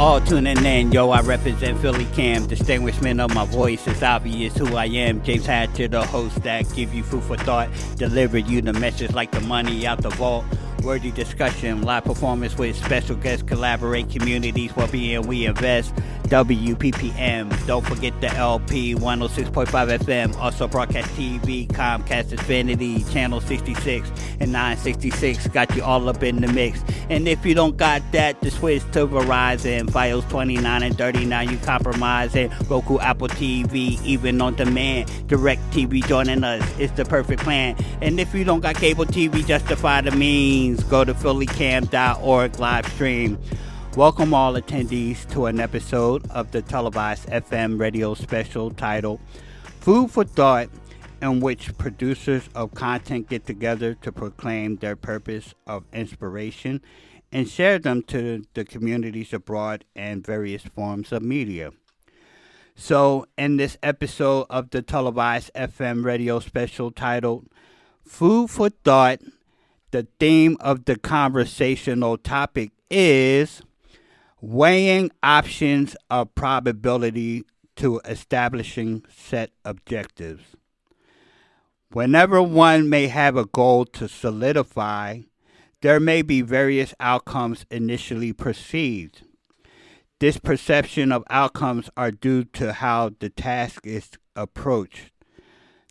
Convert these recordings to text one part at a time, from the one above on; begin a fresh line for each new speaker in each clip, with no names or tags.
all tuning in. Yo, I represent Philly Cam. Distinguishment of my voice is obvious who I am. James Hatcher, the host that give you food for thought. Deliver you the message like the money out the vault. Worthy discussion, live performance with special guests. Collaborate, communities, well-being, we invest. WPPM, don't forget the LP, 106.5 FM. Also broadcast TV, Comcast, Xfinity, Channel 66 and 966. Got you all up in the mix. And if you don't got that, just switch to Verizon. Fios 29 and 39, you compromising. Roku, Apple TV, even on demand. Direct TV joining us, it's the perfect plan. And if you don't got cable TV, justify the means. Go to phillycam.org live stream. Welcome all attendees to an episode of the Televised FM radio special titled Food for Thought, in which producers of content get together to proclaim their purpose of inspiration and share them to the communities abroad and various forms of media. So in this episode of the Televised FM radio special titled Food for Thought, the theme of the conversational topic is weighing options of probability to establishing set objectives. Whenever one may have a goal to solidify, there may be various outcomes initially perceived. This perception of outcomes are due to how the task is approached,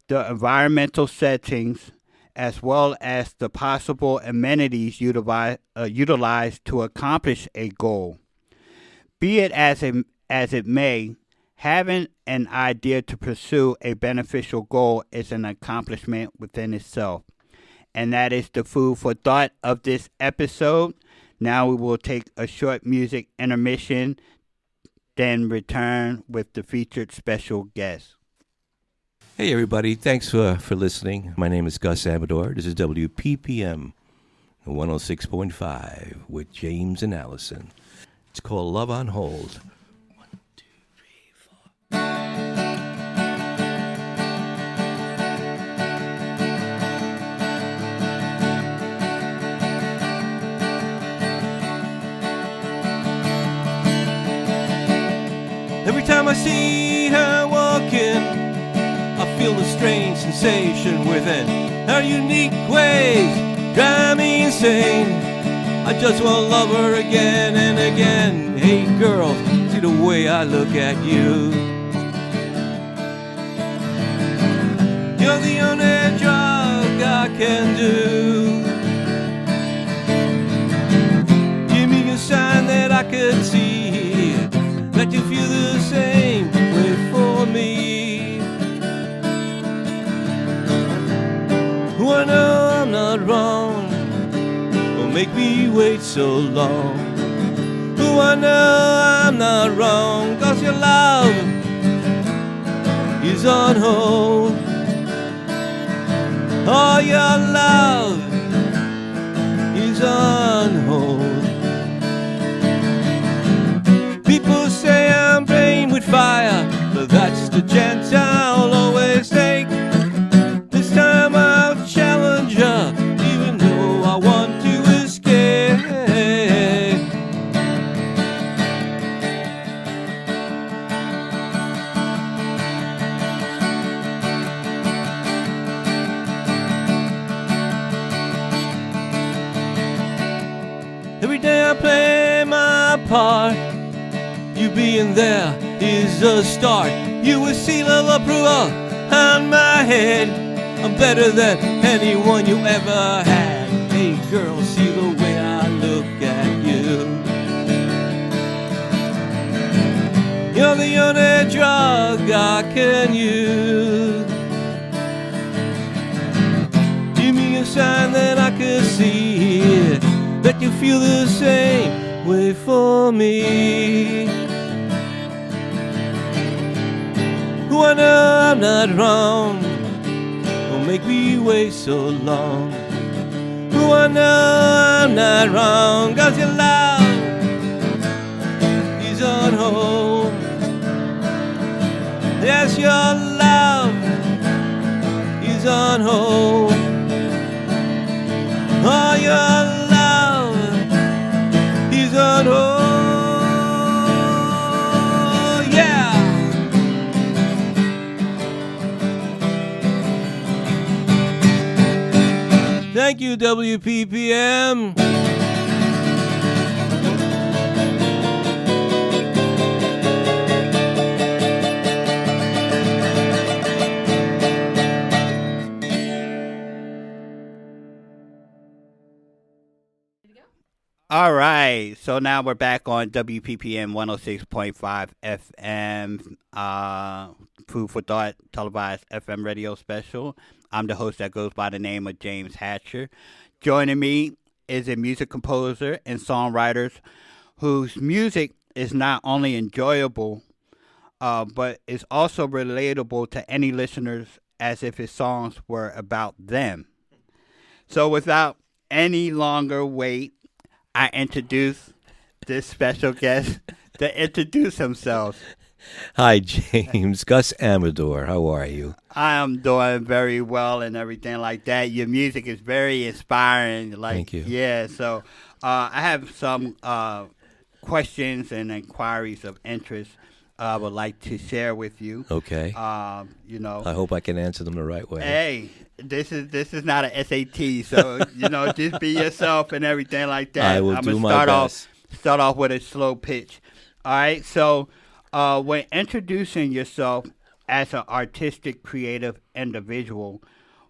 the environmental settings, as well as the possible amenities utilized to accomplish a goal. Be it as it may, having an idea to pursue a beneficial goal is an accomplishment within itself. And that is the food for thought of this episode. Now we will take a short music intermission, then return with the featured special guest.
Hey everybody, thanks for listening. My name is Gus Amador. This is WPPM 106.5 with James and Allison. It's called Love on Hold. 1, 2, 3, 4. Every time I see her walking, I feel a strange sensation within. Her unique ways drive me insane. I just want to love her again and again. Hey girl, see the way I look at you. You're the only drug I can do. Give me a sign that I could see, that you feel the same way for me. I know I'm not wrong, don't make me wait so long. I know I'm not wrong, 'cause your love is on hold. Oh, your love is on hold. People say I'm playing with fire, but that's the chance I'll always take. This time I'll challenge her, even though I want to escape. Every day I play my part. You being there is a start. You a seal of approval on my head. I'm better than anyone you ever had. Hey girl, see the way I look at you. You're the only drug I can use. Give me a sign that I can see it, that you feel the same way for me. I know I'm not wrong, don't make me wait so long. I know I'm not wrong, 'cause your love is on hold. Yes, your love is on hold. Oh, your love is on hold. Thank you, WPPM.
All right, so now we're back on WPPM 106.5 FM, Food for Thought, televised FM radio special. I'm the host that goes by the name of James Hatcher. Joining me is a music composer and songwriter whose music is not only enjoyable, but is also relatable to any listeners as if his songs were about them. So without any longer wait, I introduce this special guest to introduce himself.
Hi, James. Gus Amador. How are you?
I am doing very well and everything like that. Your music is very inspiring.
Thank you.
Yeah, so I have some questions and inquiries of interest I would like to share with you.
Okay.
I
hope I can answer them the right way.
Hey, this is not an SAT, so just be yourself and everything like that.
I will do my best.
Start off with a slow pitch. All right. So, when introducing yourself as an artistic, creative individual,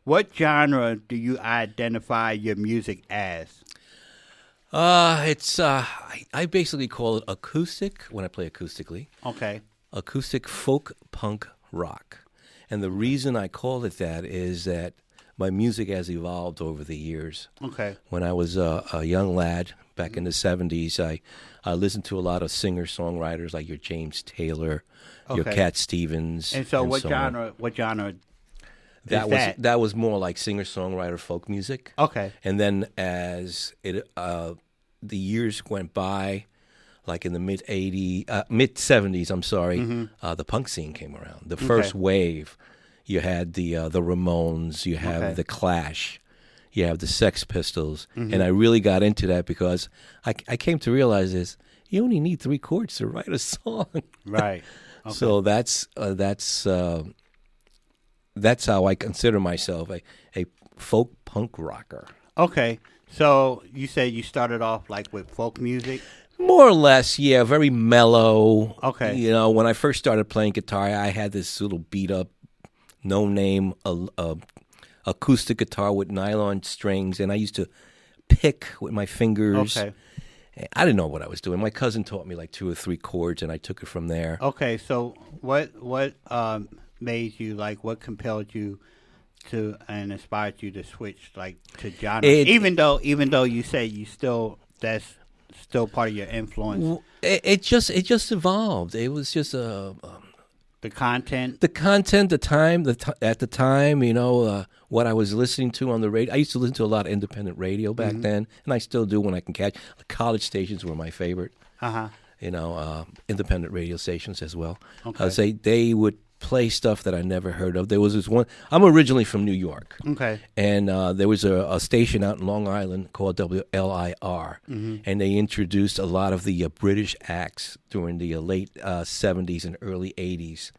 what genre do you identify your music as?
I basically call it acoustic when I play acoustically.
Okay.
Acoustic folk punk rock. And the reason I call it that is that my music has evolved over the years.
Okay.
When I was a young lad back in the 70s, I listened to a lot of singer-songwriters like your James Taylor, your Cat Stevens.
And so what genre
that was more like singer-songwriter folk music.
Okay.
And then as the years went by, like in the mid 70s, the punk scene came around. The first wave, you had the Ramones, you have the Clash, you have the Sex Pistols, and I really got into that because I came to realize this: you only need 3 chords to write a song.
Right. Okay.
So that's how I consider myself a folk punk rocker.
Okay. So you say you started off like with folk music?
More or less, yeah, very mellow.
Okay.
When I first started playing guitar, I had this little beat-up, no-name acoustic guitar with nylon strings, and I used to pick with my fingers.
Okay.
I didn't know what I was doing. My cousin taught me like 2 or 3 chords, and I took it from there.
Okay, so what made you, what compelled you to and inspired you to switch to genre? Even though you say that's still part of your influence.
It just evolved. It was just
the content,
the time, at the time, what I was listening to on the radio. I used to listen to a lot of independent radio back then, and I still do when I can catch. College stations were my favorite. Independent radio stations as well. Okay. They would play stuff that I never heard of. There was this one. I'm originally from New York. Okay. And there was a station out in Long Island called WLIR, and they introduced a lot of the British acts during the late 70s and early 80s.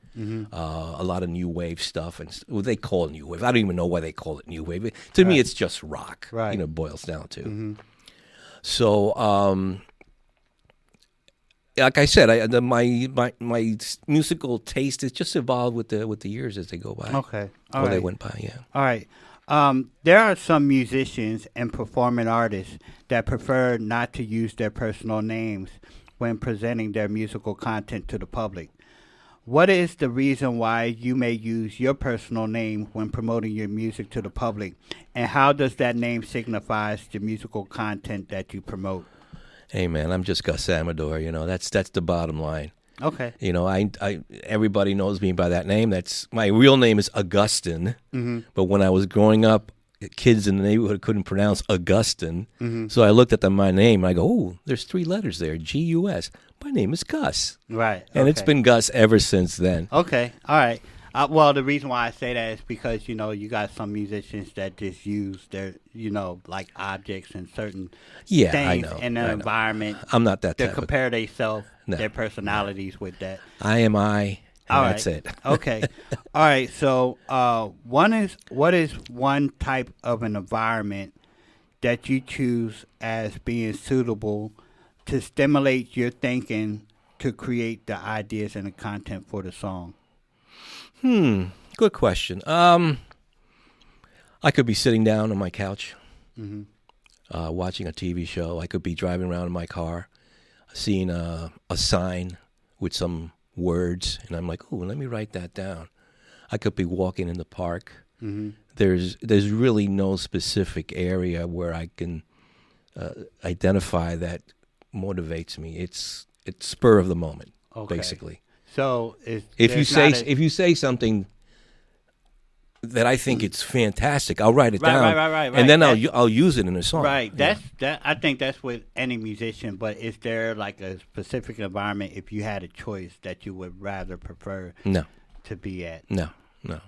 A lot of new wave stuff, and they call it new wave. I don't even know why they call it new wave. To me, it's just rock. Right. It boils down to. So. Like I said, my musical taste has just evolved with the years as they go by.
Okay,
they went by, yeah.
All right. There are some musicians and performing artists that prefer not to use their personal names when presenting their musical content to the public. What is the reason why you may use your personal name when promoting your music to the public, and how does that name signify the musical content that you promote?
Hey man, I'm just Gus Amador. That's the bottom line.
Okay.
I everybody knows me by that name. That's my real name is Augustine. But when I was growing up, kids in the neighborhood couldn't pronounce Augustine. So I looked at my name. And I go, oh, there's 3 letters there, G-U-S. My name is Gus.
Right.
And it's been Gus ever since then.
Okay. All right. Well, the reason why I say that is because, you got some musicians that just use their, objects and certain things in their environment.
I'm not that type
to compare themselves, their personalities with that.
I am I, and that's it.
Okay. All right. So what is one type of an environment that you choose as being suitable to stimulate your thinking to create the ideas and the content for the song?
Good question. I could be sitting down on my couch, watching a TV show. I could be driving around in my car, seeing a sign with some words, and I'm like, "Oh, let me write that down." I could be walking in the park. There's really no specific area where I can identify that motivates me. It's spur of the moment, basically.
So
if you say something that I think it's fantastic, I'll write it down,
right.
and then I'll use it in a song.
Right. I think that's with any musician. But is there like a specific environment, if you had a choice, that you would rather prefer to be at?
No. No,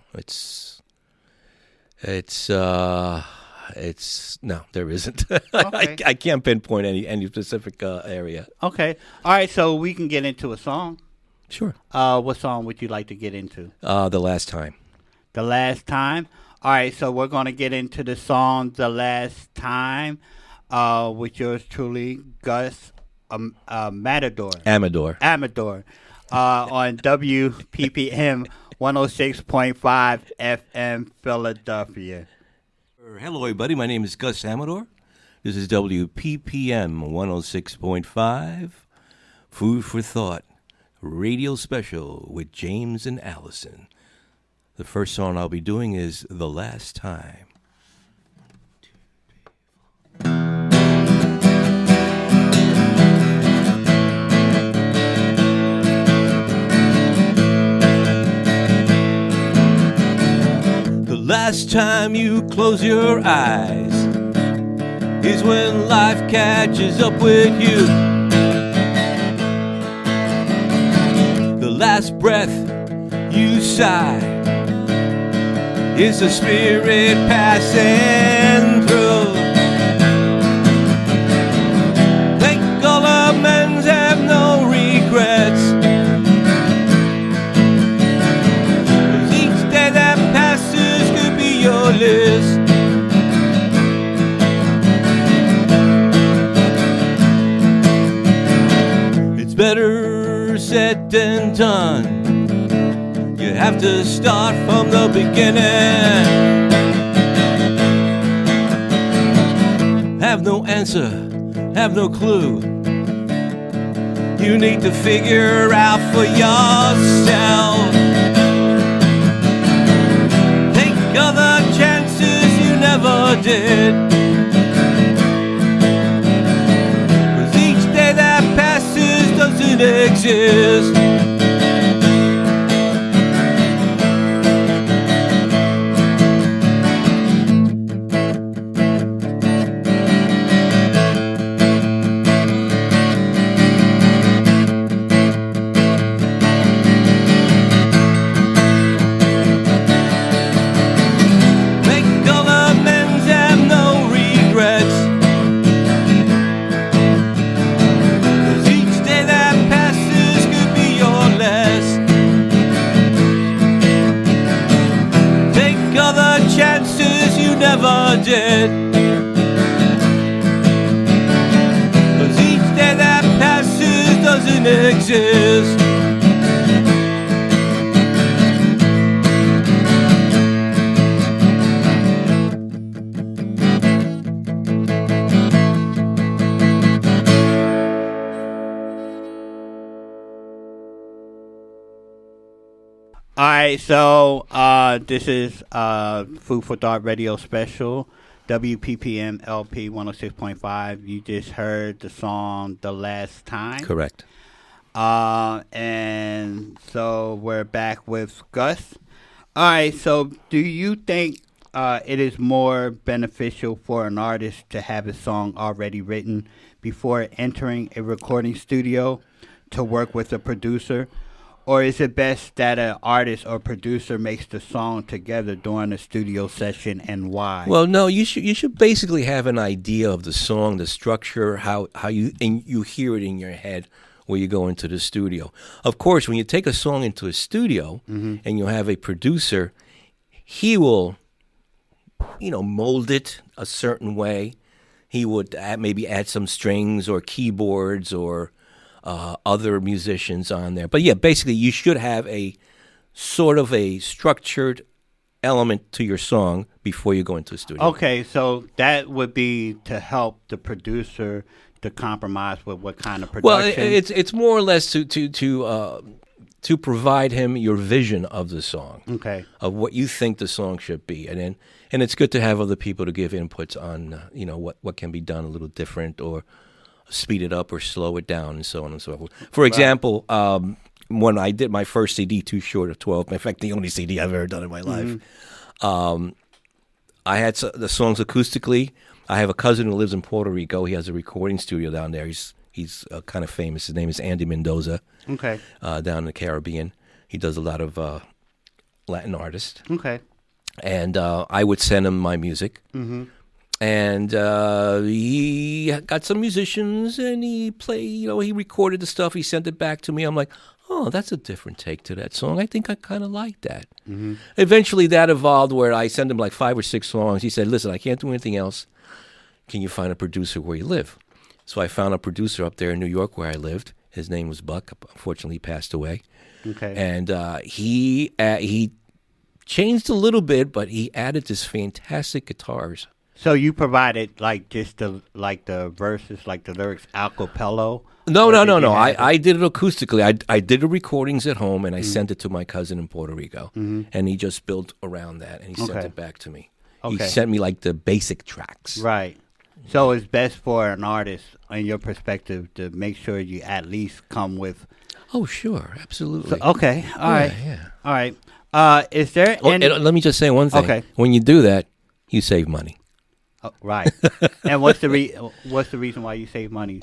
there isn't.
Okay.
I can't pinpoint any specific area.
Okay. All right. So we can get into a song.
Sure.
What song would you like to get into?
The Last Time.
The Last Time. All right. So we're going to get into the song The Last Time with yours truly, Gus Amador. Amador. On WPPM 106.5 FM Philadelphia.
Hello, everybody. My name is Gus Amador. This is WPPM 106.5 Food for Thought Radio Special with James and Allison. The first song I'll be doing is The Last Time. The last time you close your eyes is when life catches up with you. The last breath you sigh is the spirit passing through. Think all amends, have no regrets. List. It's better said than done. You have to start from the beginning. Have no answer, have no clue. You need to figure out for yourself. Other chances you never did. 'Cause each day that passes doesn't exist. Did. 'Cause each day that passes doesn't exist.
All right, so this is Food for Thought Radio Special, WPPM LP 106.5. You just heard the song The Last Time.
Correct.
And so we're back with Gus. All right, so do you think it is more beneficial for an artist to have a song already written before entering a recording studio to work with a producer? Or is it best that an artist or producer makes the song together during a studio session, and why?
Well, no, you should basically have an idea of the song, the structure, how you hear it in your head when you go into the studio. Of course, when you take a song into a studio and you have a producer, he will, mold it a certain way he would maybe add some strings or keyboards or other musicians on there. But yeah, basically you should have a sort of a structured element to your song before you go into the studio.
Okay, so that would be to help the producer to compromise with what kind of production.
Well, it's more or less to provide him your vision of the song,
okay,
of what you think the song should be, and it's good to have other people to give inputs on what can be done a little different or speed it up or slow it down and so on and so forth. For example, when I did my first CD, Too Short of 12, in fact, the only CD I've ever done in my life, I had the songs acoustically. I have a cousin who lives in Puerto Rico. He has a recording studio down there. He's kind of famous. His name is Andy Mendoza.
Okay.
Down in the Caribbean. He does a lot of Latin artists.
Okay.
And I would send him my music. Mm-hmm. And he got some musicians, and he he recorded the stuff. He sent it back to me. I'm like, oh, that's a different take to that song. I think I kind of like that. Mm-hmm. Eventually, that evolved where I sent him like 5 or 6 songs. He said, listen, I can't do anything else. Can you find a producer where you live? So I found a producer up there in New York where I lived. His name was Buck. Unfortunately, he passed away. Okay. And he changed a little bit, but he added this fantastic guitars.
So you provided like just the verses, like the lyrics a cappella?
No. I did it acoustically. I did the recordings at home, and I sent it to my cousin in Puerto Rico, and he just built around that, and he sent it back to me. Okay. He sent me like the basic tracks.
Right. So it's best for an artist, in your perspective, to make sure you at least come with.
Oh, sure, absolutely.
So, okay, all right. All right. Is there any?
Let me just say one thing. Okay. When you do that, you save money.
Oh, right. And what's the reason why you save money?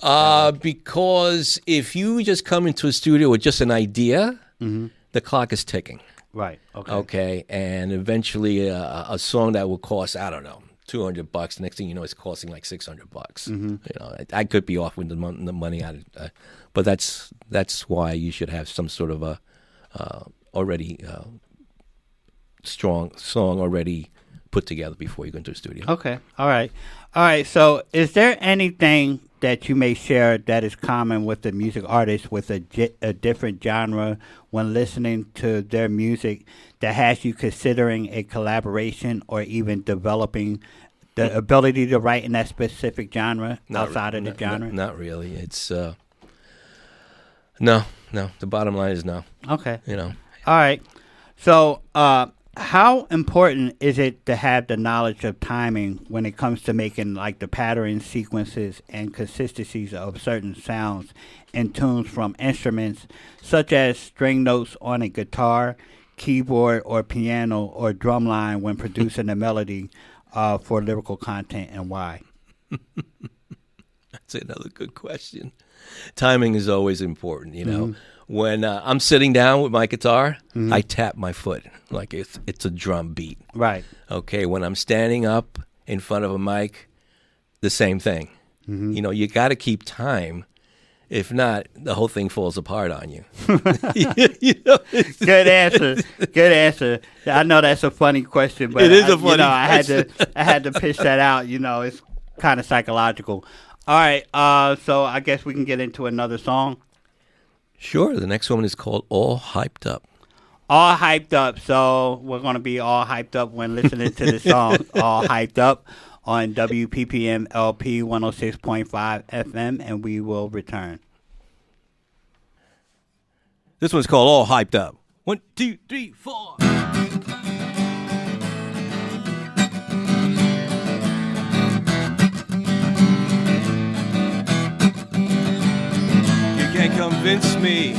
Because if you just come into a studio with just an idea, the clock is ticking.
Right. Okay.
Okay, and eventually a song that will cost, I don't know, $200. Next thing you know, it's costing like $600. I could be off with the money out of, but that's why you should have some sort of a already strong song already put together before you go into the studio.
Okay. All right. So, is there anything that you may share that is common with the music artist with a different genre when listening to their music that has you considering a collaboration or even developing the ability to write in that specific genre outside of the genre?
Not really. It's no. The bottom line is no.
Okay.
All
right. So, how important is it to have the knowledge of timing when it comes to making like the patterns, sequences, and consistencies of certain sounds and tunes from instruments such as string notes on a guitar, keyboard, or piano or drumline when producing a melody for lyrical content, and why?
That's another good question. Timing is always important, When I'm sitting down with my guitar, I tap my foot like it's a drum beat.
Right.
Okay, when I'm standing up in front of a mic, the same thing. You got to keep time. If not, the whole thing falls apart on you.
Good answer. I know that's a funny question, but
it is a funny question.
I had to pitch that out. It's kind of psychological. All right, so I guess we can get into another song.
Sure. The next one is called All Hyped Up.
All Hyped Up. So we're going to be all hyped up when listening to the song All Hyped Up on WPPM LP 106.5 FM, and we will return.
This one's called All Hyped Up. 1, 2, 3, 4. Can't convince me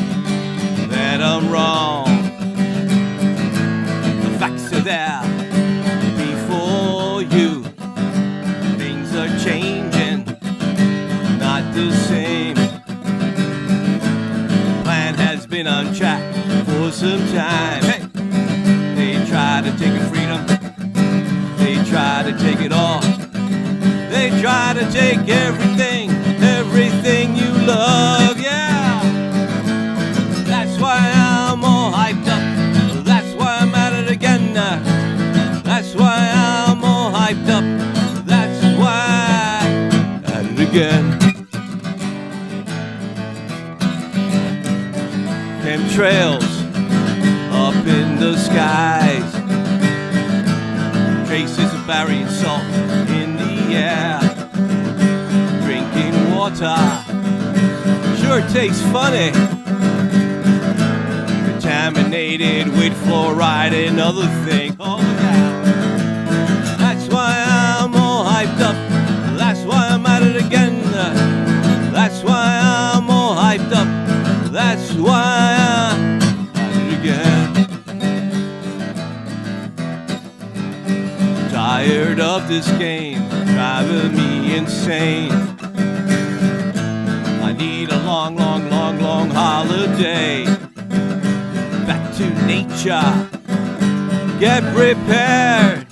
that I'm wrong. The facts are there before you. Things are changing, not the same. Plan has been on track for some time. Hey, they try to take your freedom. They try to take it all. They try to take everything you love, yeah. That's why I'm all hyped up. That's why I'm at it again. That's why I'm all hyped up. That's why trails up in the skies. Traces of Barry and salt in the air. Drinking water sure tastes funny. Contaminated with fluoride and other things. Oh yeah. That's why I'm all hyped up. That's why I'm at it again. That's why I'm all hyped up. That's why I'm at it again. Tired of this game, driving me insane. I need a long, long, long, long holiday. Back to nature. Get prepared.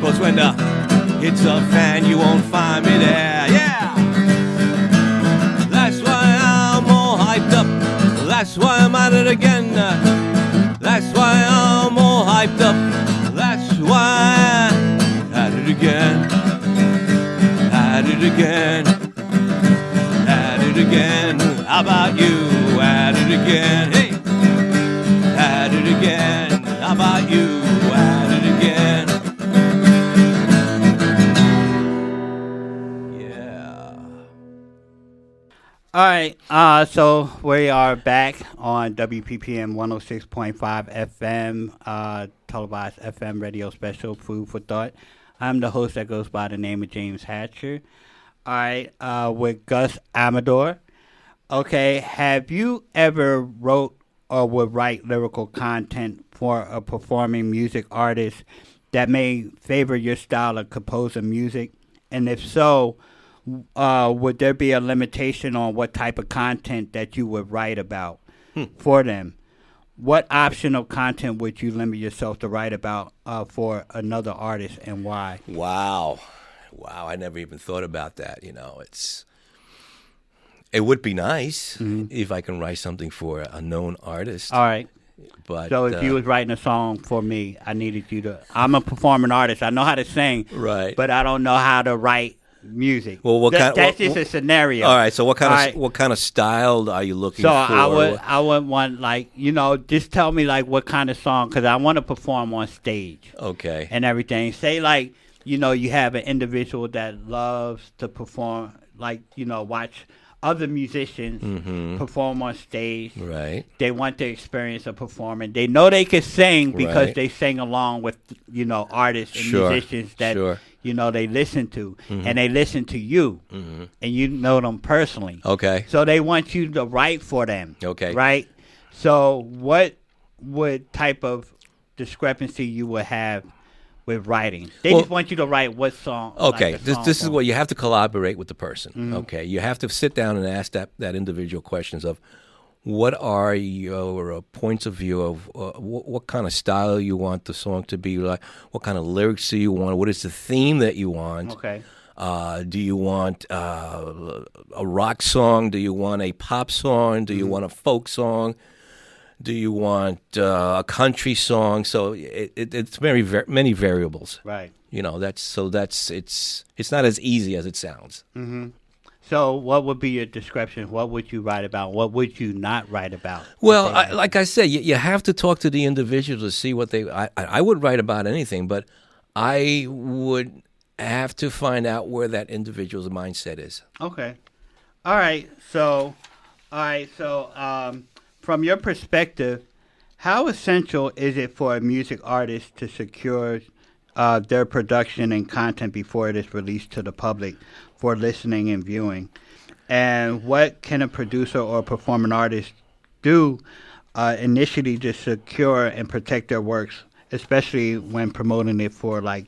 'Cause when the hits a fan, you won't find me there. Yeah! That's why I'm all hyped up. That's why I'm at it again. That's why I'm all hyped up. That's why I'm at it again. At it again. At it again. How about you? At it again. Hey! At it again. How about you? At it again.
All right, so we are back on WPPM 106.5 FM, televised FM radio special, Food for Thought. I'm the host that goes by the name of James Hatcher. All right, with Gus Amador. Okay, have you ever wrote or would write lyrical content for a performing music artist that may favor your style of composing music? And if so, would there be a limitation on what type of content that you would write about for them? What option of content would you limit yourself to write about for another artist, and why?
Wow, I never even thought about that. It would be nice if I can write something for a known artist.
All right.
But
so if you was writing a song for me, I needed you to. I'm a performing artist. I know how to sing,
right?
But I don't know how to write music.
Well,
that's just a scenario.
All right. So what kind of style are you looking for?
So I would want just tell me what kind of song, because I want to perform on stage.
Okay.
And everything. Say you have an individual that loves to perform, watch other musicians perform on stage.
Right.
They want the experience of performing. They know they can sing because they sing along with artists and musicians that they listen to, and they listen to you, and you know them personally.
Okay.
So they want you to write for them.
Okay.
Right. So what type of discrepancy you would have with writing? They just want you to write what song.
Okay, this is what you have to collaborate with the person. Okay, you have to sit down and ask that individual questions of what are your points of view of what kind of style you want the song to be like, what kind of lyrics do you want, what is the theme that you want.
Okay.
Do you want a rock song? Do you want a pop song? Do you want a folk song? Do you want a country song? So it's many variables.
Right.
It's not as easy as it sounds.
Mm-hmm. So what would be your description? What would you write about? What would you not write about?
Well, like I said, you have to talk to the individual to see what they. I would write about anything, but I would have to find out where that individual's mindset is.
Okay. All right. So, from your perspective, how essential is it for a music artist to secure their production and content before it is released to the public for listening and viewing? And what can a producer or performing artist do initially to secure and protect their works, especially when promoting it for the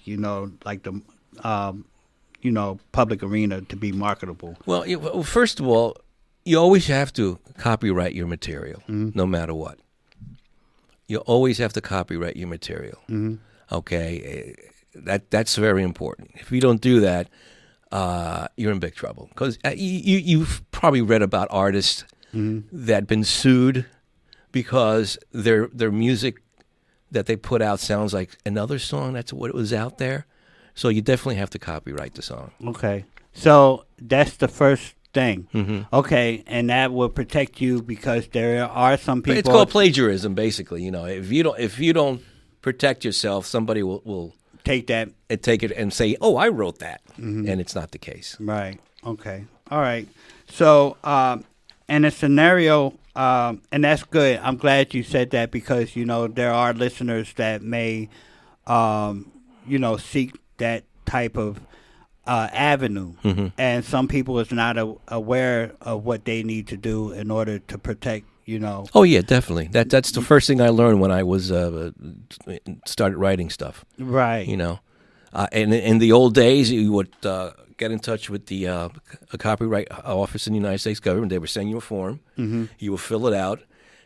public arena to be marketable?
Well, first of all, you always have to copyright your material, no matter what. You always have to copyright your material. Okay, that's very important. If you don't do that, you're in big trouble. Because you've probably read about artists that have been sued because their music that they put out sounds like another song. That's what was out there. So you definitely have to copyright the song.
Okay, so that's the first thing. Okay, and that will protect you because there are some people.
It's called plagiarism, basically. If you don't protect yourself, somebody will
take that
and take it and say, "Oh, I wrote that," and it's not the case.
Right. Okay. All right. So, in a scenario, and that's good. I'm glad you said that because there are listeners that may, seek that type of avenue, and some people is not aware of what they need to do in order to protect.
Oh yeah, definitely. That's the first thing I learned when I was started writing stuff.
Right.
And in the old days, you would get in touch with the a copyright office in the United States government. They would send you a form. You would fill it out,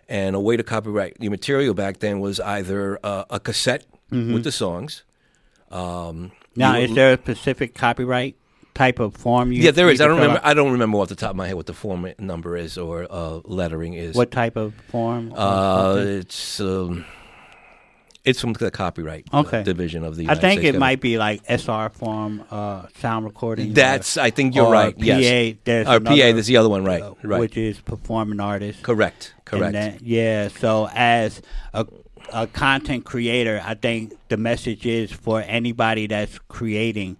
and a way to copyright your material back then was either a cassette with the songs.
Now, is there a specific copyright type of form?
Yeah, there is. I don't remember off the top of my head what the form number is or lettering is.
What type of form?
It's from the copyright division of the United
States. I think
States
it might be like SR form, sound recording.
I think you're right.
PA,
yes.
There's
PA, there's the other one, right? Right.
Which is performing artist.
Correct.
So as a content creator, I think the message is for anybody that's creating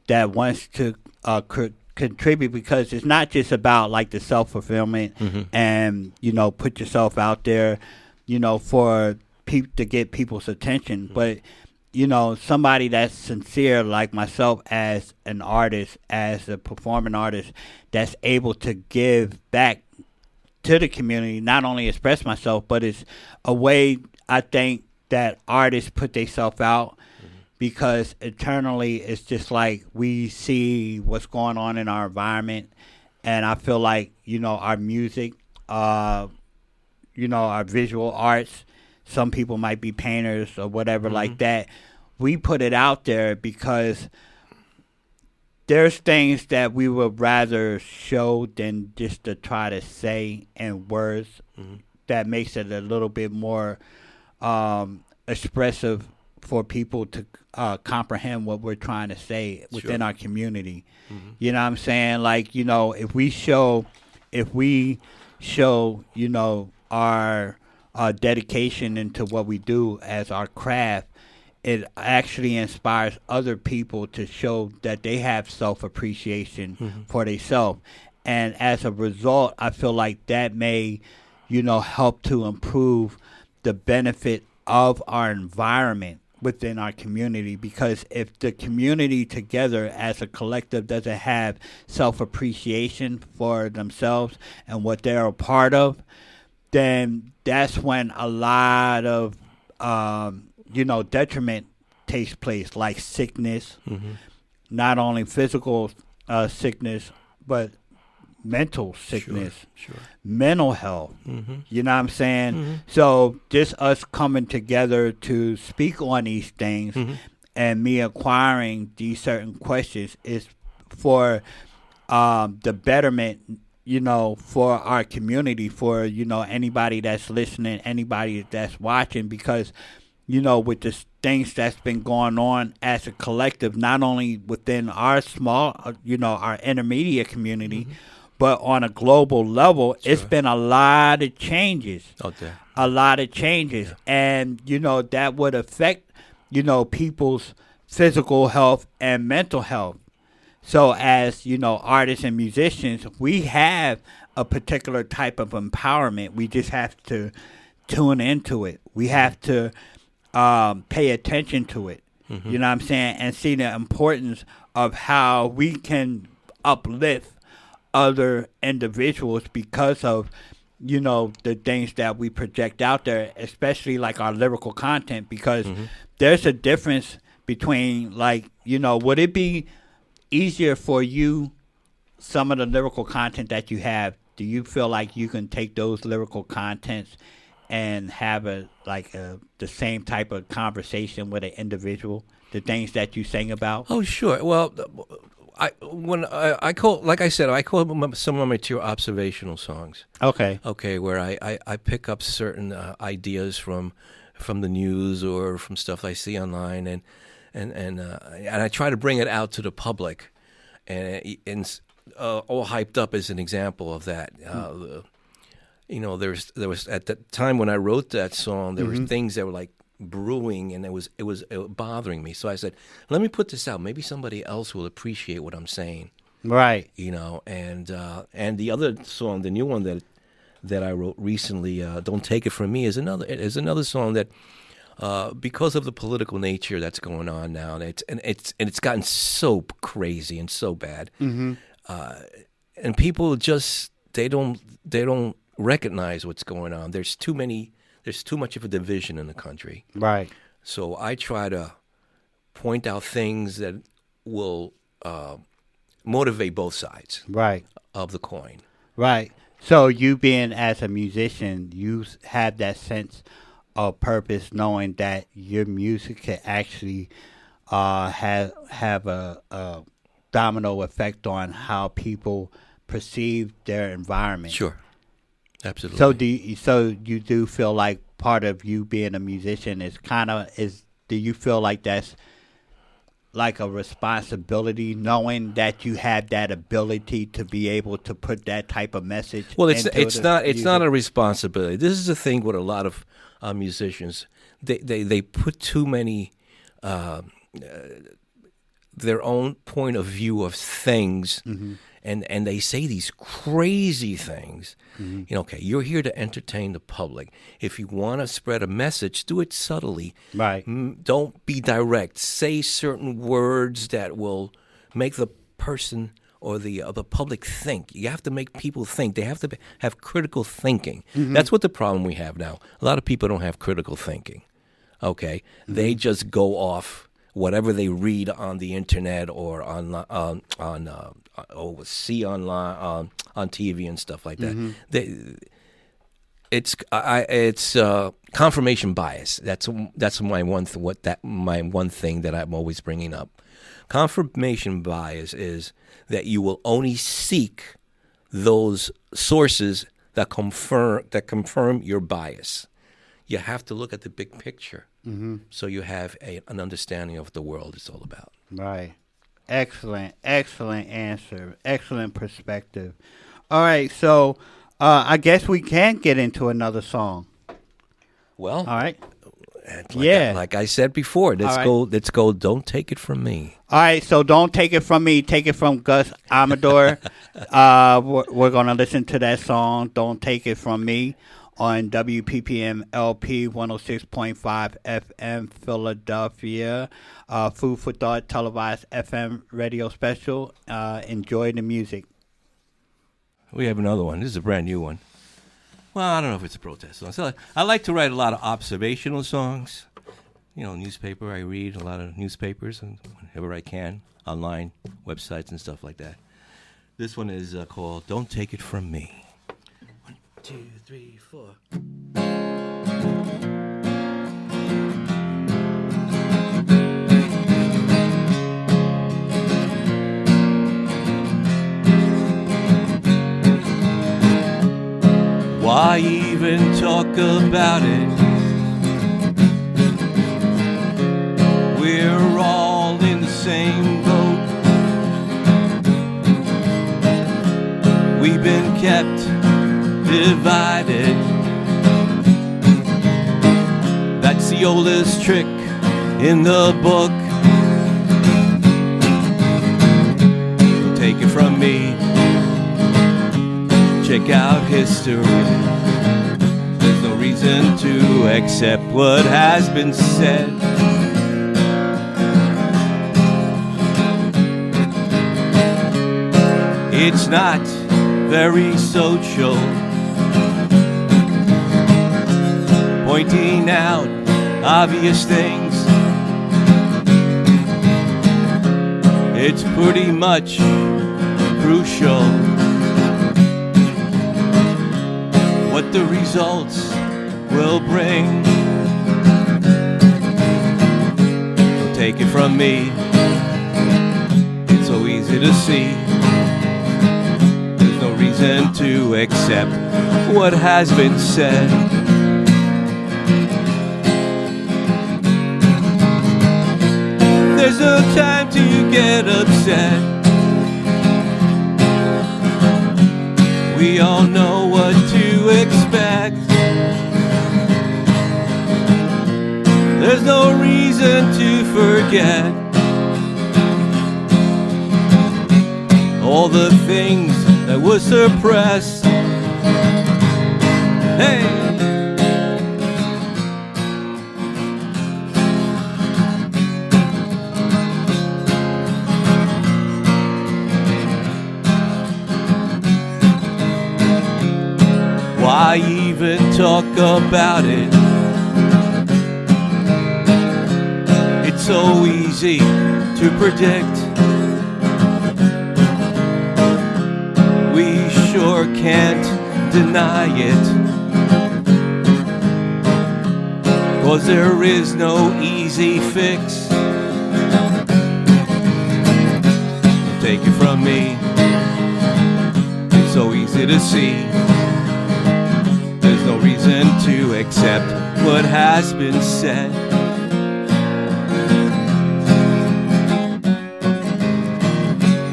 that wants to contribute, because it's not just about like the self-fulfillment and put yourself out there for to get people's attention, but somebody that's sincere like myself as an artist, as a performing artist, that's able to give back to the community, not only express myself, but it's a way I think that artists put themselves out, because eternally it's just like we see what's going on in our environment, and I feel like our music, our visual arts, some people might be painters or whatever like that, we put it out there because there's things that we would rather show than just to try to say in words. That makes it a little bit more expressive for people to comprehend what we're trying to say within our community. You know what I'm saying? Like, if we show our dedication into what we do as our craft, it actually inspires other people to show that they have self-appreciation for themselves. And as a result, I feel like that may, help to improve the benefit of our environment within our community. Because if the community together as a collective doesn't have self-appreciation for themselves and what they're a part of, then that's when a lot of, detriment takes place, like sickness, not only physical sickness, but mental sickness, mental health. You know what I'm saying? So just us coming together to speak on these things and me acquiring these certain questions is for the betterment, for our community, for, anybody that's listening, anybody that's watching, because, with the things that's been going on as a collective, not only within our small, our intermediate community, but on a global level, it's been a lot of changes. A lot of changes. And, that would affect, people's physical health and mental health. So as, artists and musicians, we have a particular type of empowerment. We just have to tune into it. We have to pay attention to it. You know what I'm saying? And see the importance of how we can uplift other individuals because of, the things that we project out there, especially like our lyrical content, because there's a difference between, like, would it be easier for you, some of the lyrical content that you have, do you feel like you can take those lyrical contents and have the same type of conversation with an individual, the things that you sing about?
Oh, sure. Well, I call, like I said, I call some of my material observational songs. Okay, where I pick up certain ideas from the news or from stuff I see online, and I try to bring it out to the public, and all hyped up as an example of that. There was at the time when I wrote that song, there were things that were like brewing, and it was bothering me. So I said, let me put this out. Maybe somebody else will appreciate what I'm saying.
Right.
And the other song, the new one that I wrote recently, "Don't Take It From Me," is another song that, because of the political nature that's going on now, and it's gotten so crazy and so bad, and people just they don't recognize what's going on. There's too much of a division in the country.
Right.
So I try to point out things that will motivate both sides.
Right.
Of the coin.
Right. So you being as a musician, you have that sense of purpose, knowing that your music can actually have a domino effect on how people perceive their environment.
Sure. Absolutely.
So you do feel like part of you being a musician do you feel like that's like a responsibility, knowing that you have that ability to be able to put that type of message?
Well, it's not a responsibility. This is the thing with a lot of musicians. They put too many their own point of view of things, and they say these crazy things. Okay, you're here to entertain the public. If you want to spread a message, do it subtly.
Right.
Don't be direct. Say certain words that will make the person or the public think. You have to make people think. They have to have critical thinking. That's what the problem we have now. A lot of people don't have critical thinking. Okay, they just go off whatever they read on the internet or see online on TV and stuff like that. It's confirmation bias. That's my one thing that I'm always bringing up. Confirmation bias is that you will only seek those sources that confirm your bias. You have to look at the big picture, so you have an understanding of what the world is all about.
Right. Excellent answer. Excellent perspective. All right, so I guess we can get into another song.
Well,
all right.
Like I said before, let's go. Don't Take It From Me.
All right, so Don't Take It From Me. Take it from Gus Amador. We're going to listen to that song, Don't Take It From Me, on WPPM LP 106.5 FM Philadelphia. Food for Thought televised FM radio special. Enjoy the music.
We have another one. This is a brand new one. Well, I don't know if it's a protest song. So I like to write a lot of observational songs. Newspaper. I read a lot of newspapers and whenever I can, online websites and stuff like that. This one is called Don't Take It From Me. 1, 2, 3, 4. Why even talk about it? We're all in the same boat. We've been kept divided. That's the oldest trick in the book. Don't take it from me. Check out history. There's no reason to accept what has been said. It's not very social, pointing out obvious things. It's pretty much crucial what the results will bring. Don't take it from me, it's so easy to see. There's no reason to accept what has been said. There's no time to get upset.
We all know what to expect. There's no reason to forget all the things that were suppressed. Hey! Why even talk about it? It's so easy to predict. We sure can't deny it, 'cause there is no easy fix. Take it from me, it's so easy to see. There's no reason to accept what has been said.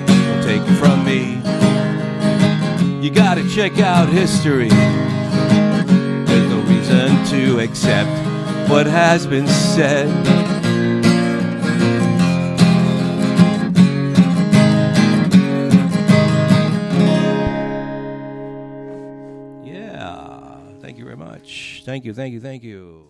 Don't take it from me. You gotta check out history. There's no reason to accept what has been said. Thank you very much. Thank you.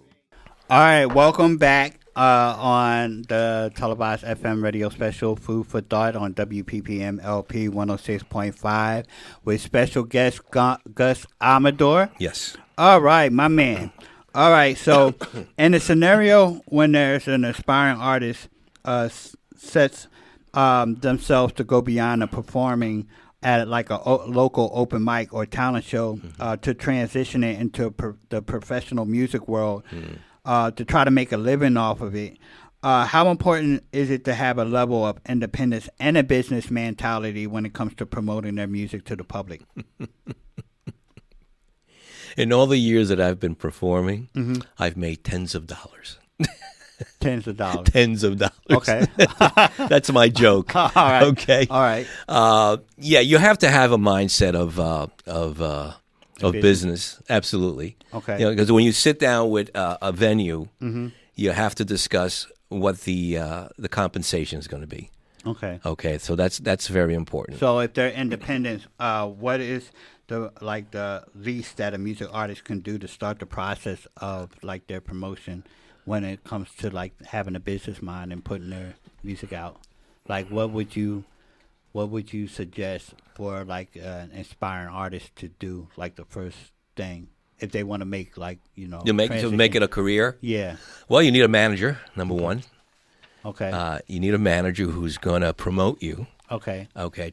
All right, welcome back on the Televised FM radio special Food for Thought on WPPM LP 106.5 with special guest Gus Amador.
Yes.
All right, my man. All right, so in a scenario when there's an aspiring artist sets themselves to go beyond the performing at like a local open mic or talent show to transition it into the professional music world to try to make a living off of it. How important is it to have a level of independence and a business mentality when it comes to promoting their music to the public?
In all the years that I've been performing, I've made tens of dollars.
Tens of dollars.
Tens of dollars.
Okay.
That's my joke.
All right.
Okay.
All right.
Yeah, you have to have a mindset of business. Absolutely.
Okay.
You know, because when you sit down with a venue, you have to discuss what the compensation is going to be.
Okay.
Okay. So that's very important.
So if they're independent, what is the least that a music artist can do to start the process of like their promotion when it comes to like having a business mind and putting their music out? Like what would you suggest for like an inspiring artist to do, like the first thing if they want to make like,
to make it a career?
Yeah.
Well, you need a manager, number one.
Okay.
You need a manager who's going to promote you.
Okay.
Okay.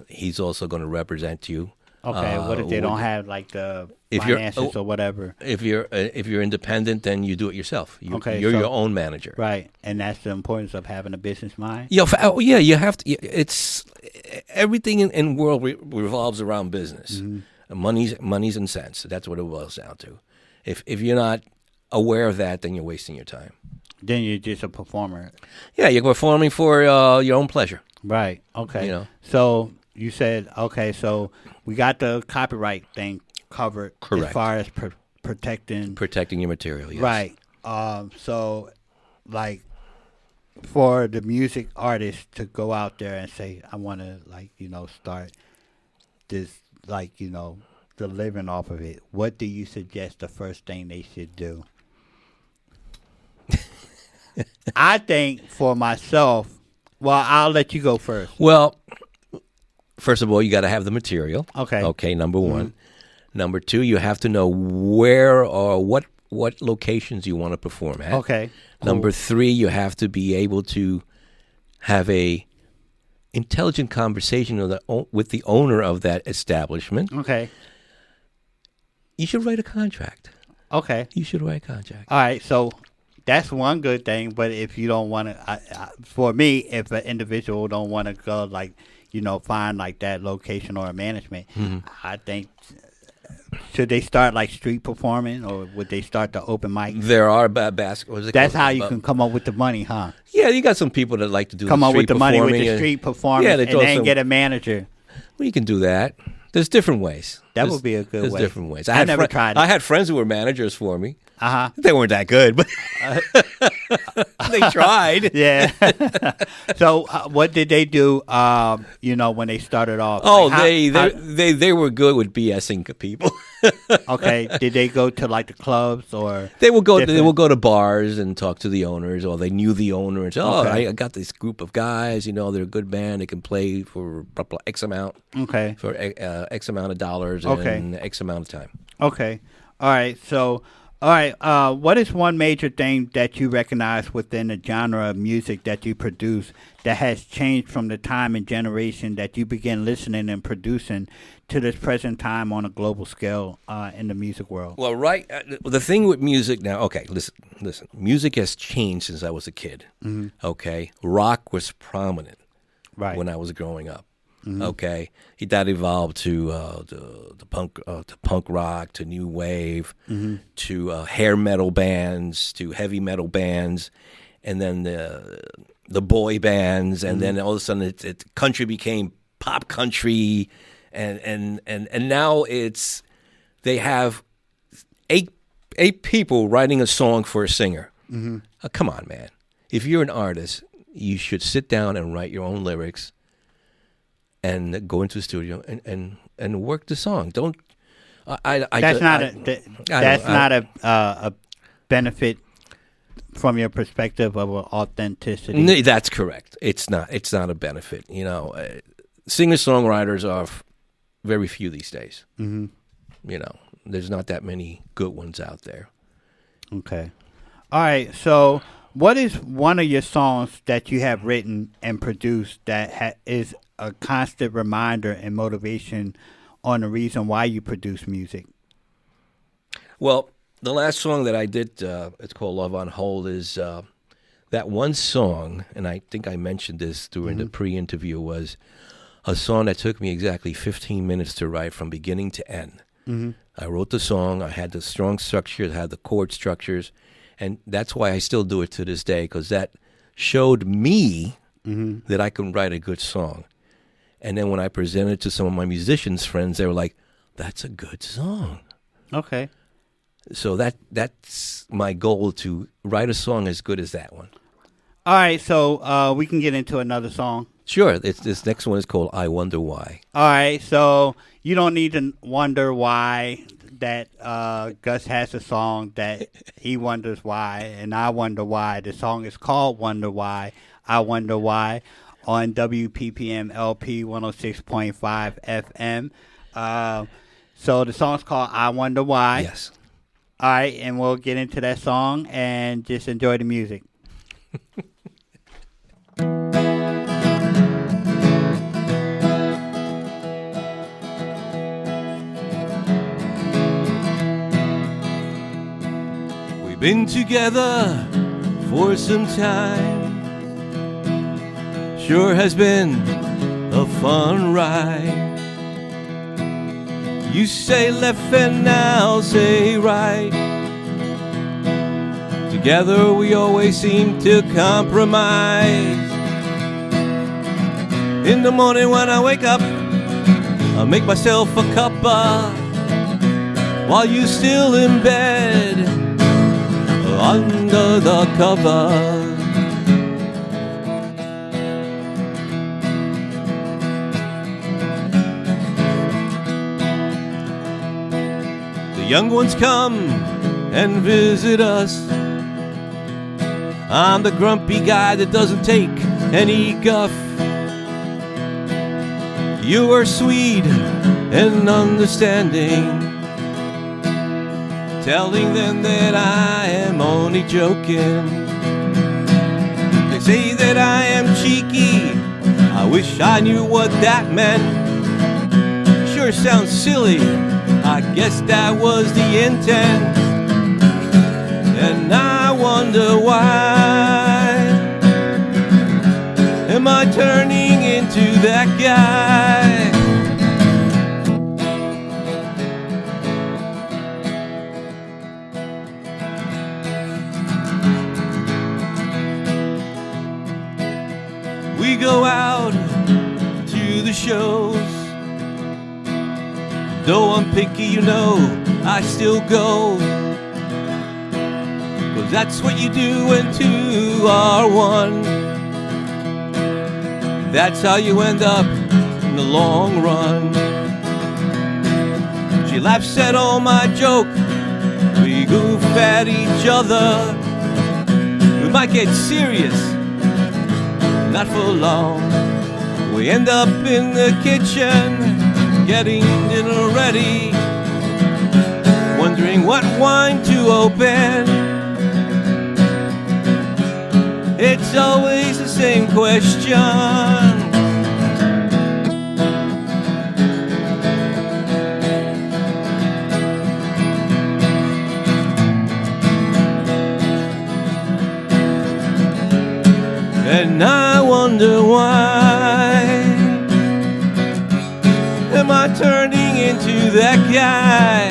He's also going to represent you.
Okay. What if they don't have like the finances or whatever?
If you're independent, then you do it yourself. You're your own manager.
Right. And that's the importance of having a business mind.
Yeah. You have to. It's everything in world revolves around business. Money's and cents. That's what it boils down to. If you're not aware of that, then you're wasting your time.
Then you're just a performer.
Yeah, you're performing for your own pleasure.
Right. Okay. So you said, okay, so we got the copyright thing covered.
Correct.
As far as protecting
your material. Yes.
Right. So like for the music artist to go out there and say, I want to start this the living off of it. What do you suggest the first thing they should do? I think for myself, well, I'll let you go first.
Well, first of all, you got to have the material.
Okay.
Okay, number one. Number two, you have to know where or what locations you want to perform at.
Okay. Cool.
Number three, you have to be able to have a intelligent conversation with the owner of that establishment.
Okay.
You should write a contract.
Okay.
You should write a contract.
All right, so that's one good thing, but if you don't want to, for me, if an individual don't want to go find like that location or a management, I think, should they start like street performing or would they start the open mic?
There are basketball.
That's how you can come up with the money, huh?
Yeah, you got some people that like to do
come
the
up
street
with the money with the
and,
street performance and then get a manager.
Well, you can do that. There's different ways.
Would be a good
There's
way.
different ways.
I never tried it.
I had friends who were managers for me.
Uh-huh.
They weren't that good, but they tried.
Yeah. So what did they do, when they started off?
Oh,
Like,
they were good with BSing people.
okay. Did they go to like the clubs or?
They will go. They
different-
will go to bars and talk to the owners, or they knew the owners. Oh,
Okay.
I got this group of guys. They're a good band. They can play for X amount.
Okay.
For X amount of dollars
Okay.
and X amount of time.
Okay. All right. So, all right. What is one major thing that you recognize within the genre of music that you produce that has changed from the time and generation that you began listening and producing to this present time on a global scale in the music world?
Well, right. The thing with music now. Okay, listen. Music has changed since I was a kid. Mm-hmm. Okay, rock was prominent when I was growing up. Mm-hmm. Okay, that evolved to the punk rock, to new wave, mm-hmm. to hair metal bands, to heavy metal bands, and then the boy bands, and mm-hmm. then all of a sudden country became pop country, and now they have eight people writing a song for a singer. Mm-hmm. Come on, man! If you're an artist, you should sit down and write your own lyrics. And go into the studio and work the song. Don't. That's
not a benefit from your perspective of authenticity.
No, that's correct. It's not. It's not a benefit. Singer-songwriters are very few these days. Mm-hmm. There's not that many good ones out there.
Okay. All right. So, what is one of your songs that you have written and produced that is a constant reminder and motivation on the reason why you produce music?
Well, the last song that I did, it's called Love on Hold, is that one song, and I think I mentioned this during mm-hmm. the pre-interview, was a song that took me exactly 15 minutes to write from beginning to end. Mm-hmm. I wrote the song, I had the strong structures, I had the chord structures, and that's why I still do it to this day, because that showed me mm-hmm. that I can write a good song. And then when I presented it to some of my musicians friends, they were like, "That's a good song."
Okay.
So that's my goal, to write a song as good as that one.
All right, so we can get into another song.
Sure. This next one is called I Wonder Why.
All right, so you don't need to wonder why that Gus has a song that he wonders why, and I wonder why. The song is called Wonder Why, I Wonder Why, on WPPM LP 106.5 FM. So the song's called I Wonder Why.
Yes.
All right, and we'll get into that song and just enjoy the music.
We've been together for some time. Sure has been a fun ride. You say left and I'll say right. Together we always seem to compromise. In the morning when I wake up, I make myself a cuppa while you're still in bed under the covers. Young ones come and visit us. I'm the grumpy guy that doesn't take any guff. You are sweet and understanding, telling them that I am only joking. They say that I am cheeky. I wish I knew what that meant. Sure sounds silly, I guess that was the intent. And I wonder why am I turning into that guy? We go out to the shows, Though I'm picky, you know, I still go. 'Cause that's what you do when two are one. That's how you end up in the long run. She laughs at all my joke. We goof at each other. We might get serious, not for long. We end up in the kitchen, getting dinner ready, wondering what wine to open. It's always the same question. And I wonder why am I turning into that guy?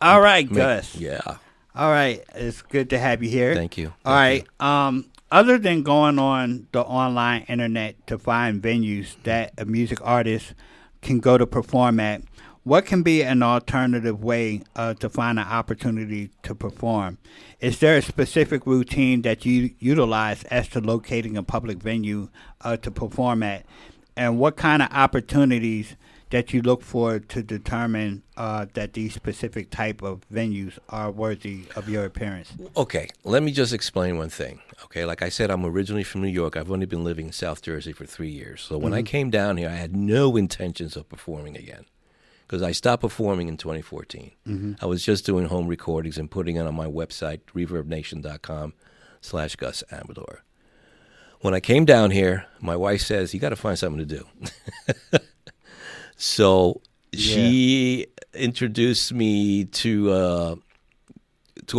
All right, Gus.
Yeah.
All right, it's good to have you here.
Thank you.
All right. Other than going on the online internet to find venues that a music artist can go to perform at, what can be an alternative way to find an opportunity to perform? Is there a specific routine that you utilize as to locating a public venue to perform at? And what kind of opportunities that you look for to determine that these specific type of venues are worthy of your appearance?
Okay, let me just explain one thing. Okay, like I said, I'm originally from New York. I've only been living in South Jersey for 3 years. So when I came down here, I had no intentions of performing again because I stopped performing in 2014. I was just doing home recordings and putting it on my website, reverbnation.com/Gus Amador. When I came down here, my wife says, you got to find something to do. So she introduced me to a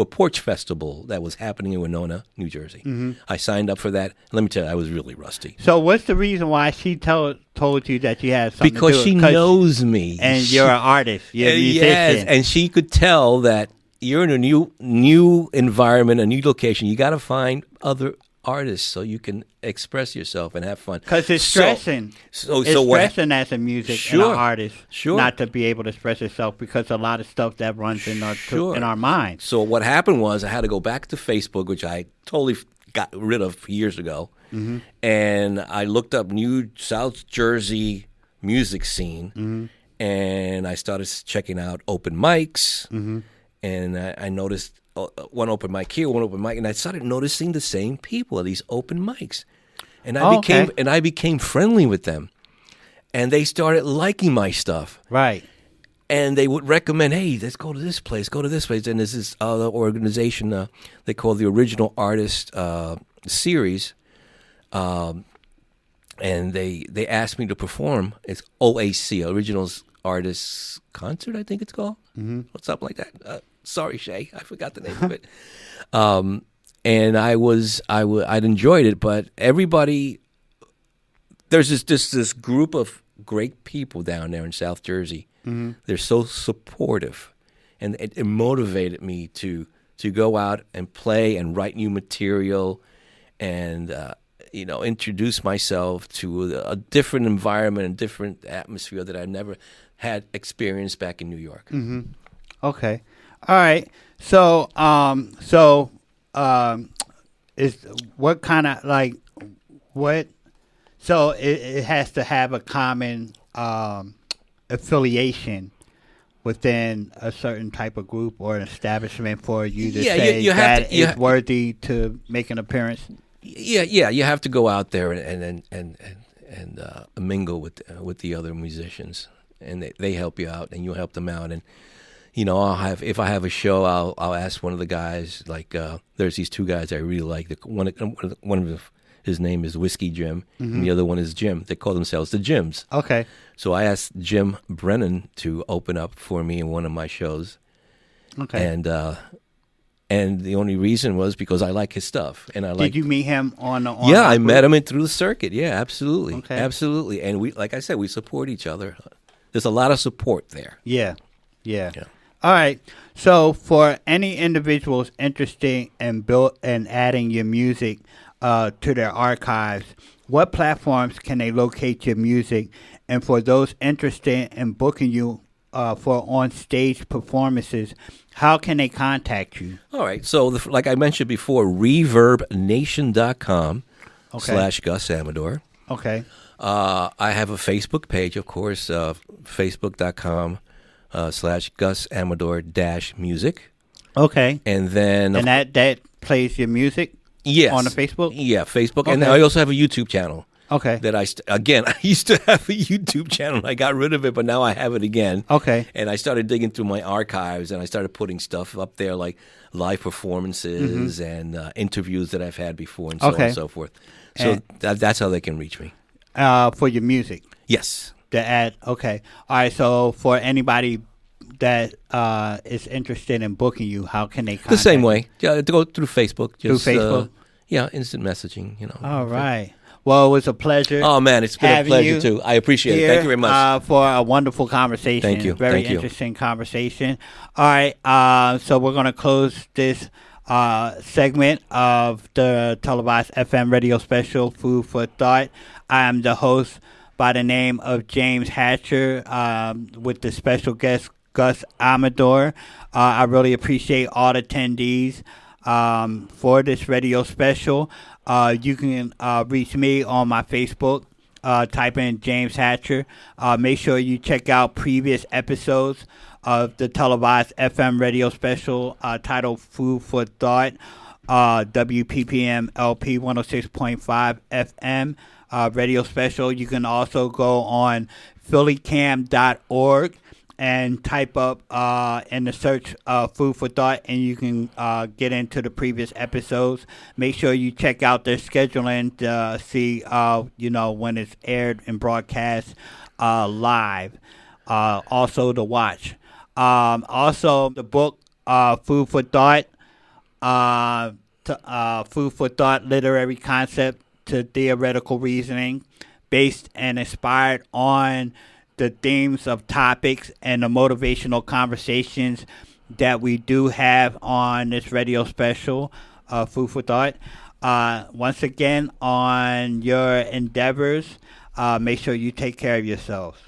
porch festival that was happening in Winona, New Jersey. I signed up for that. Let me tell you, I was really rusty.
So what's the reason why she told you that you had something
because
to do?
She knows me.
And you're an artist. You're a musician.
Yes, and she could tell that you're in a new environment, a new location. You got to find other artists so you can express yourself and have fun.
Because it's stressing. It's stressing as a music and an artist not to be able to express yourself because a lot of stuff that runs in our minds.
So what happened was I had to go back to Facebook, which I totally got rid of years ago, and I looked up new South Jersey music scene, and I started checking out open mics, and I noticed one open mic here, one open mic, and I started noticing the same people at these open mics, and I became friendly with them, and they started liking my stuff.
Right.
And they would recommend, hey, let's go to this place, And there's this other organization they call the Original Artist Series, and they asked me to perform. It's OAC, Originals Artists Concert, I think it's called, or something like that. Sorry, Shay, I forgot the name of it. And I'd enjoyed it, but everybody, there's this group of great people down there in South Jersey. They're so supportive, and it motivated me to go out and play and write new material, and introduce myself to a different environment and different atmosphere that I never had experienced back in New York.
Okay. All right. So, is what kind of what? So it has to have a common affiliation within a certain type of group or an establishment for you to say that it's worthy to make an appearance.
Yeah. You have to go out there and mingle with the other musicians, and they help you out, and you help them out, and. If I have a show, I'll ask one of the guys. There's these two guys I really like. One of his name is Whiskey Jim, and the other one is Jim. They call themselves the Jims.
Okay.
So I asked Jim Brennan to open up for me in one of my shows. Okay. And the only reason was because I like his stuff, and I like.
Did you meet him on?
Yeah, I met him through the circuit. Yeah, absolutely, okay. Absolutely. And we, like I said, we support each other. There's a lot of support there.
Yeah. All right. So for any individuals interested in adding your music to their archives, what platforms can they locate your music? And for those interested in booking you for on-stage performances, how can they contact you?
All right. So, like I mentioned before, ReverbNation.com / Gus Amador.
Okay.
I have a Facebook page, of course, Facebook.com / Gus Amador -music.
Okay.
And then...
And that plays your music?
Yes.
On the Facebook?
Yeah, Facebook.
Okay.
And I also have a YouTube channel.
Okay.
That I used to have a YouTube channel. I got rid of it, but now I have it again.
Okay.
And I started digging through my archives, and I started putting stuff up there like live performances and interviews that I've had before, and so on and so forth. So that's how they can reach me.
For your music?
Yes.
The ad. Okay. All right. So for anybody that is interested in booking you, how can they contact
the same
you?
way? Yeah, to go through Facebook.
Through Facebook?
Yeah, instant messaging.
All right. Well, it was a pleasure.
Oh, man, it's been a pleasure, too. I appreciate it. Thank you very much.
For a wonderful conversation.
Thank you.
Very interesting conversation. All right. So we're going to close this segment of the Televised FM radio special, Food for Thought. I am the host by the name of James Hatcher with the special guest, Gus Amador. I really appreciate all the attendees for this radio special. You can reach me on my Facebook. Type in James Hatcher. Make sure you check out previous episodes of the Televised FM radio special titled Food for Thought, WPPM LP 106.5 FM radio special. You can also go on phillycam.org and type up in the search Food for Thought, and you can get into the previous episodes. Make sure you check out their scheduling to see when it's aired and broadcast live. Also to watch. Also the book Food for Thought, Food for Thought, Literary Concept to Theoretical Reasoning, based and inspired on the themes of topics and the motivational conversations that we do have on this radio special, Food for Thought. Once again, on your endeavors, make sure you take care of yourselves.